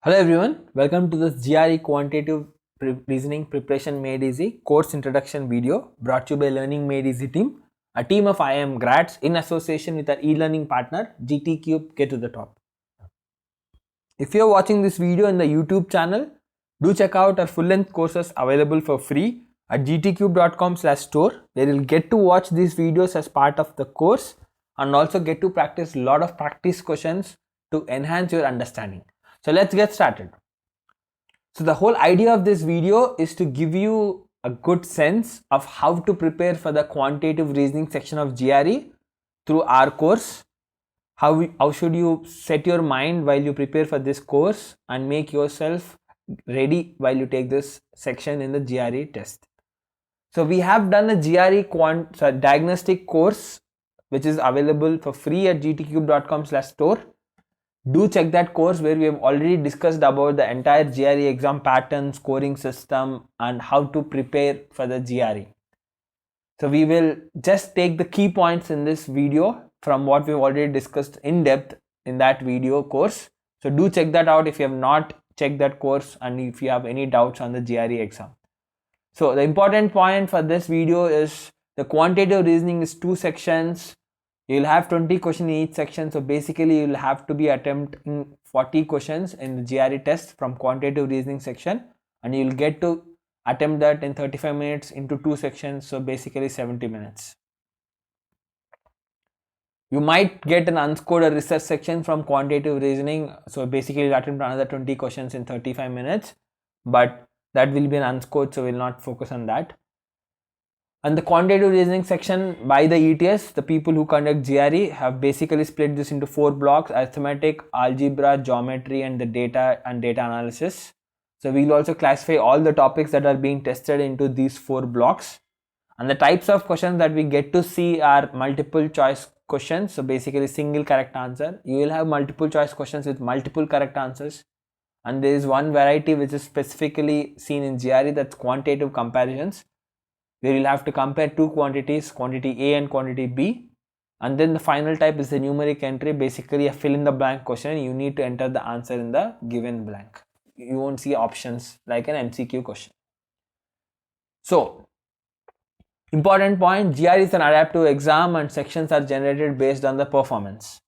Hello everyone, welcome to this GRE Quantitative Reasoning Preparation Made Easy course introduction video brought to you by Learning Made Easy team, a team of IIM grads in association with our e-learning partner GT Cube Get to the Top. If you are watching this video in the YouTube channel, do check out our full-length courses available for free at gtcube.com/store, where you'll get to watch these videos as part of the course and also get to practice a lot of practice questions to enhance your understanding. So let's get started. So the whole idea of this video is to give you a good sense of how to prepare for the quantitative reasoning section of GRE through our course. How should you set your mind while you prepare for this course and make yourself ready while you take this section in the GRE test. So we have done a GRE diagnostic course which is available for free at gtcube.com/store. Do check that course where we have already discussed about the entire GRE exam pattern, scoring system and how to prepare for the GRE. So we will just take the key points in this video from what we've already discussed in depth in that video course. So do check that out if you have not checked that course and if you have any doubts on the GRE exam. So the important point for this video is the quantitative reasoning is 2 sections. You'll have 20 questions in each section. So basically you'll have to be attempting 40 questions in the GRE test from quantitative reasoning section, and you'll get to attempt that in 35 minutes into 2 sections. So basically 70 minutes. You might get an unscored or research section from quantitative reasoning. So basically you'll attempt another 20 questions in 35 minutes, but that will be an unscored, so we'll not focus on that. And the quantitative reasoning section by the ETS, the people who conduct GRE have basically split this into 4 blocks: arithmetic, algebra, geometry and the data and data analysis. So we'll also classify all the topics that are being tested into these 4 blocks. And the types of questions that we get to see are multiple choice questions. So basically single correct answer. You will have multiple choice questions with multiple correct answers. And there is one variety which is specifically seen in GRE, that's quantitative comparisons, where you'll have to compare 2 quantities, quantity A and quantity B. And then the final type is the numeric entry, basically a fill in the blank question. You need to enter the answer in the given blank. You won't see options like an MCQ question. So, important point, GRE is an adaptive exam and sections are generated based on the performance.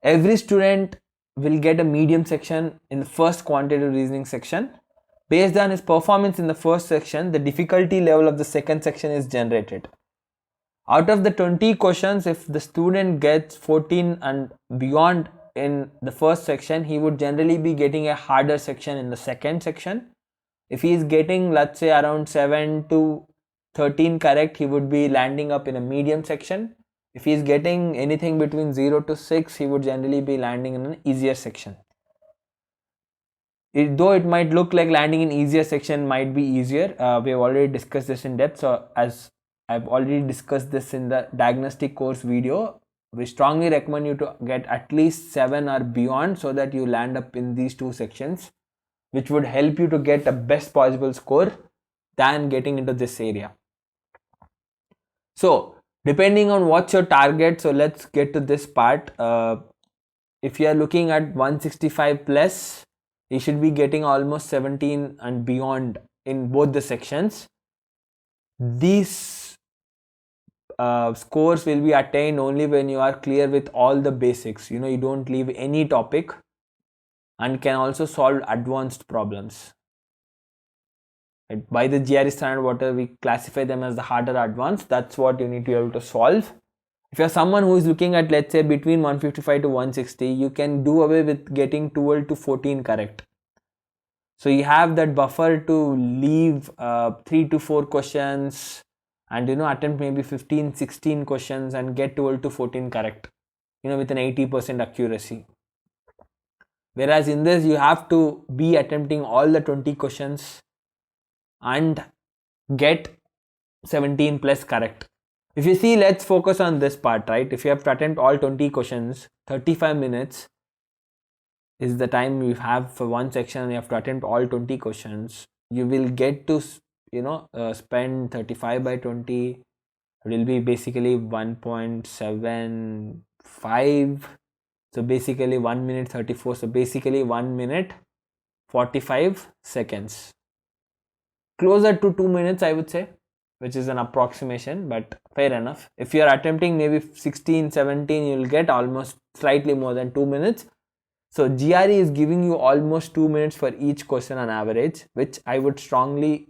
Every student will get a medium section in the first quantitative reasoning section. Based on his performance in the first section, the difficulty level of the second section is generated. Out of the 20 questions, if the student gets 14 and beyond in the first section, he would generally be getting a harder section in the second section. If he is getting, let's say, around 7 to 13 correct, he would be landing up in a medium section. If he is getting anything between 0 to 6, he would generally be landing in an easier section. Though it might look like landing in easier section might be easier, we have already discussed this in depth. So as I've already discussed this in the diagnostic course video, we strongly recommend you to get at least 7 or beyond so that you land up in these 2 sections, which would help you to get a best possible score than getting into this area. So depending on what's your target, so let's get to this part. If you are looking at 165 plus, you should be getting almost 17 and beyond in both the sections. These scores will be attained only when you are clear with all the basics. You don't leave any topic and can also solve advanced problems. By the GRE standard, whatever we classify them as the harder advanced, that's what you need to be able to solve. If you're someone who is looking at, let's say, between 155 to 160, you can do away with getting 12 to 14 correct. So you have that buffer to leave 3 to 4 questions and attempt maybe 15, 16 questions and get 12 to 14 correct, with an 80% accuracy. Whereas in this, you have to be attempting all the 20 questions and get 17 plus correct. If you see, let's focus on this part, right? If you have to attempt all 20 questions, 35 minutes is the time you have for one section and you have to attempt all 20 questions. You will get to spend 35 by 20. It will be basically 1.75. So basically 1 minute 34. So basically 1 minute 45 seconds. Closer to 2 minutes, I would say, which is an approximation, but fair enough. If you're attempting maybe 16, 17, you'll get almost slightly more than 2 minutes. So GRE is giving you almost 2 minutes for each question on average, which I would strongly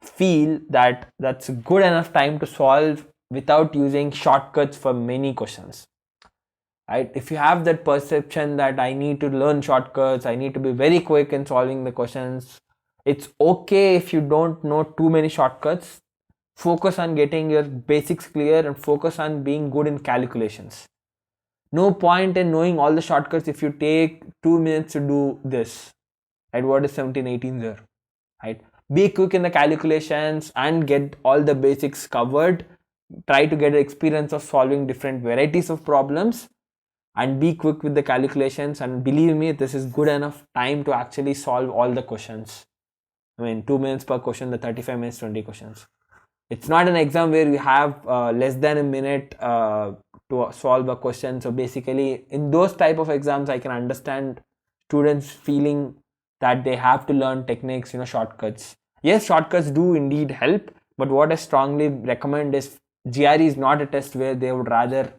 feel that that's good enough time to solve without using shortcuts for many questions. Right? If you have that perception that I need to learn shortcuts, I need to be very quick in solving the questions, it's okay if you don't know too many shortcuts. Focus on getting your basics clear and focus on being good in calculations. No point in knowing all the shortcuts if you take 2 minutes to do this. Right? What is 17, 18 there? Right? Be quick in the calculations and get all the basics covered. Try to get an experience of solving different varieties of problems and be quick with the calculations, and believe me, this is good enough time to actually solve all the questions. I mean, 2 minutes per question, the 35 minutes, 20 questions. It's not an exam where you have less than a minute to solve a question. So basically, in those type of exams, I can understand students feeling that they have to learn techniques, shortcuts. Yes, shortcuts do indeed help, but what I strongly recommend is GRE is not a test where they would rather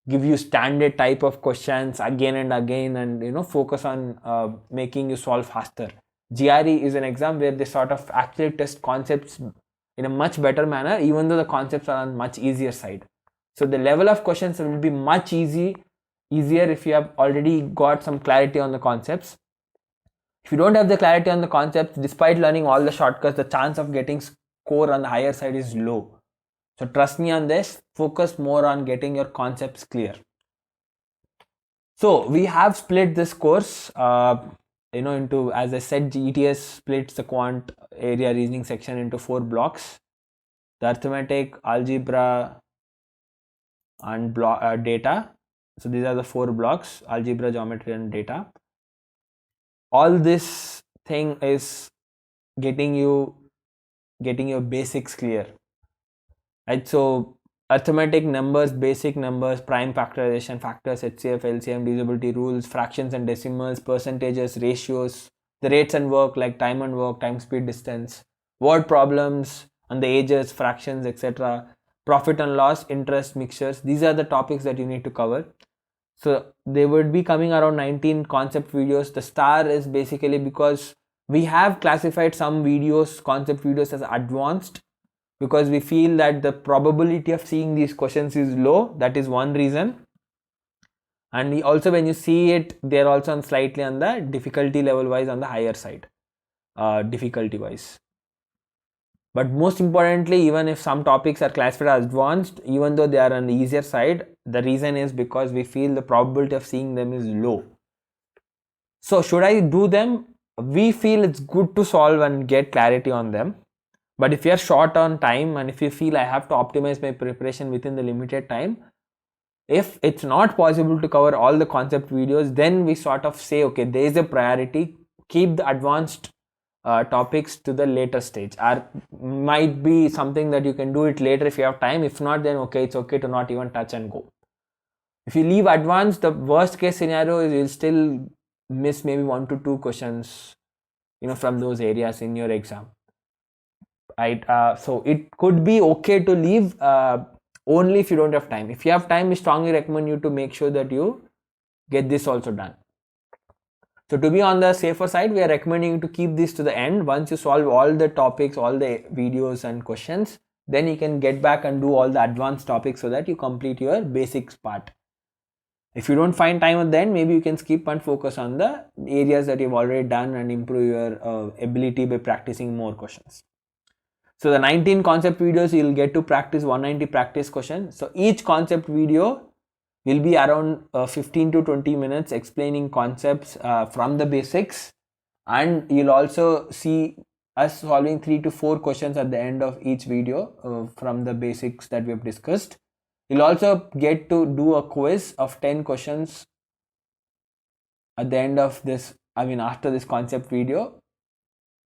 give you standard type of questions again and again and focus on making you solve faster. GRE is an exam where they sort of actually test concepts in a much better manner, even though the concepts are on much easier side. So the level of questions will be much easier if you have already got some clarity on the concepts. If you don't have the clarity on the concepts, despite learning all the shortcuts, the chance of getting score on the higher side is low. So trust me on this, focus more on getting your concepts clear. So we have split this course into, as I said, ETS splits the quant area reasoning section into 4 blocks: the arithmetic, algebra, and data. So these are the 4 blocks: algebra, geometry, and data. All this thing is getting your basics clear. Right? So arithmetic, numbers, basic numbers, prime factorization, factors, HCF, LCM, divisibility rules, fractions and decimals, percentages, ratios, the rates and work like time and work, time, speed, distance, word problems and the ages, fractions, etc., profit and loss, interest, mixtures. These are the topics that you need to cover. So they would be coming around 19 concept videos. The star is basically because we have classified some videos, concept videos, as advanced, because we feel that the probability of seeing these questions is low. That is one reason. And also when you see it, they're also slightly on the difficulty level wise on the higher side, difficulty wise. But most importantly, even if some topics are classified as advanced, even though they are on the easier side, the reason is because we feel the probability of seeing them is low. So should I do them? We feel it's good to solve and get clarity on them. But if you are short on time and if you feel I have to optimize my preparation within the limited time, if it's not possible to cover all the concept videos, then we sort of say, okay, there is a priority, keep the advanced topics to the later stage, or might be something that you can do it later if you have time. If not, then okay, it's okay to not even touch and go. If you leave advanced, the worst case scenario is you'll still miss maybe 1 to 2 questions from those areas in your exam. Right? So it could be okay to leave only if you don't have time. If you have time, we strongly recommend you to make sure that you get this also done. So to be on the safer side, we are recommending you to keep this to the end. Once you solve all the topics, all the videos and questions, then you can get back and do all the advanced topics so that you complete your basics part. If you don't find time at the end, maybe you can skip and focus on the areas that you've already done and improve your ability by practicing more questions. So the 19 concept videos, you'll get to practice 190 practice questions. So each concept video will be around 15 to 20 minutes explaining concepts from the basics, and you'll also see us solving 3 to 4 questions at the end of each video from the basics that we have discussed. You'll also get to do a quiz of 10 questions at the end of this, after this concept video,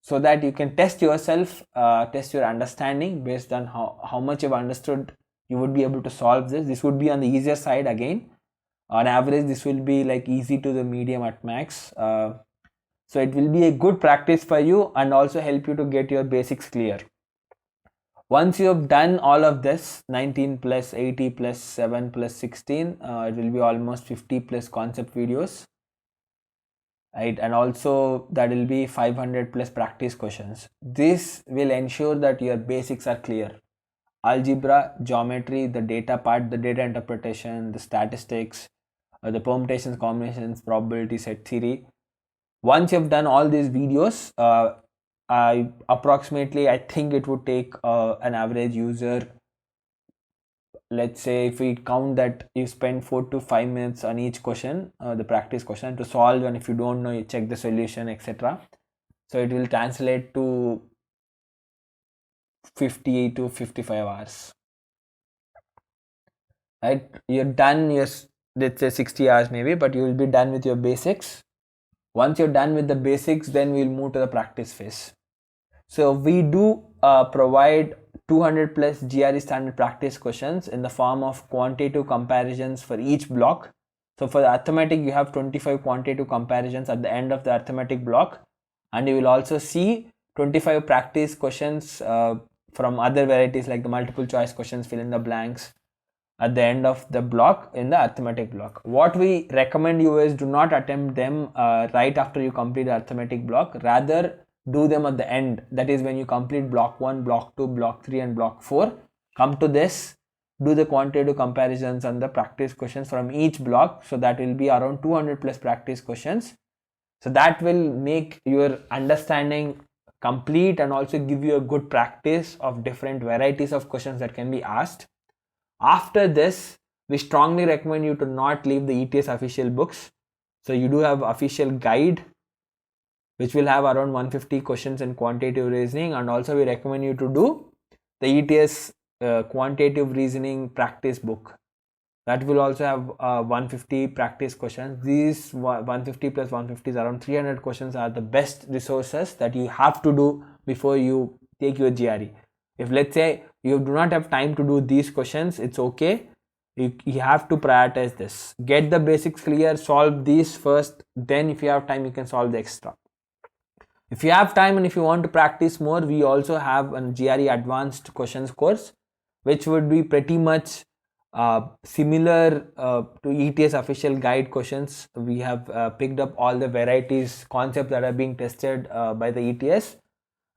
so that you can test yourself, test your understanding based on how much you've understood. You would be able to solve this. This would be on the easier side again. On average, this will be like easy to the medium at max. So So it will be a good practice for you and also help you to get your basics clear. Once you have done all of this, 19 plus 80 plus 7 plus 16, it will be almost 50 plus concept videos, right? And also that will be 500 plus practice questions. This will ensure that your basics are clear. Algebra, geometry, the data part, the data interpretation, the statistics, the permutations, combinations, probability, set theory. Once you've done all these videos, approximately I think it would take an average user, let's say if we count that you spend 4 to 5 minutes on each question, the practice question to solve, and if you don't know, you check the solution, etc. So it will translate to 50 to 55 hours, right? You're done, yes, let's say 60 hours maybe, but you will be done with your basics. Once you're done with the basics, then we'll move to the practice phase. So we do provide 200 plus GRE standard practice questions in the form of quantitative comparisons for each block. So for the arithmetic, you have 25 quantitative comparisons at the end of the arithmetic block, and you will also see 25 practice questions from other varieties like the multiple choice questions, fill in the blanks, at the end of the block in the arithmetic block. What we recommend you is do not attempt them right after you complete the arithmetic block, rather do them at the end. That is when you complete block 1, block 2, block 3 and block 4. Come to this, do the quantitative comparisons and the practice questions from each block. So that will be around 200 plus practice questions. So that will make your understanding complete and also give you a good practice of different varieties of questions that can be asked. After this, we strongly recommend you to not leave the ETS official books. So you do have official guide which will have around 150 questions in quantitative reasoning, and also we recommend you to do the ETS quantitative reasoning practice book. That will also have 150 practice questions. These 150 plus 150 is around 300 questions are the best resources that you have to do before you take your GRE. If let's say you do not have time to do these questions, it's okay. You have to prioritize this. Get the basics clear, solve these first, then if you have time, you can solve the extra. If you have time and if you want to practice more, we also have a GRE advanced questions course, which would be pretty much similar to ETS official guide questions. We have picked up all the varieties, concepts that are being tested by the ETS,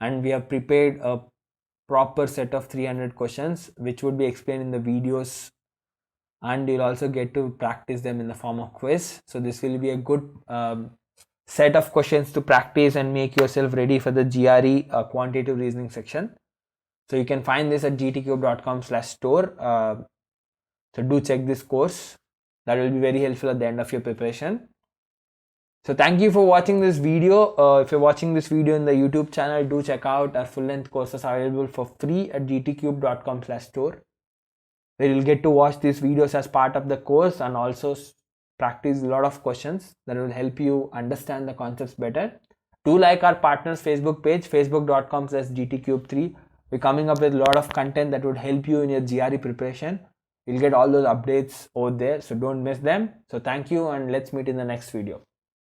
and we have prepared a proper set of 300 questions which would be explained in the videos, and you'll also get to practice them in the form of quiz. So this will be a good set of questions to practice and make yourself ready for the GRE quantitative reasoning section. So you can find this at gtcube.com/store. So do check this course. That will be very helpful at the end of your preparation. So thank you for watching this video. If you're watching this video in the YouTube channel, do check out our full-length courses available for free at gtcube.com/store, where you'll get to watch these videos as part of the course and also practice a lot of questions that will help you understand the concepts better. Do like our partners Facebook page, facebook.com/gtcube3. We're coming up with a lot of content that would help you in your GRE preparation. You'll get all those updates over there, so don't miss them. So thank you, and let's meet in the next video.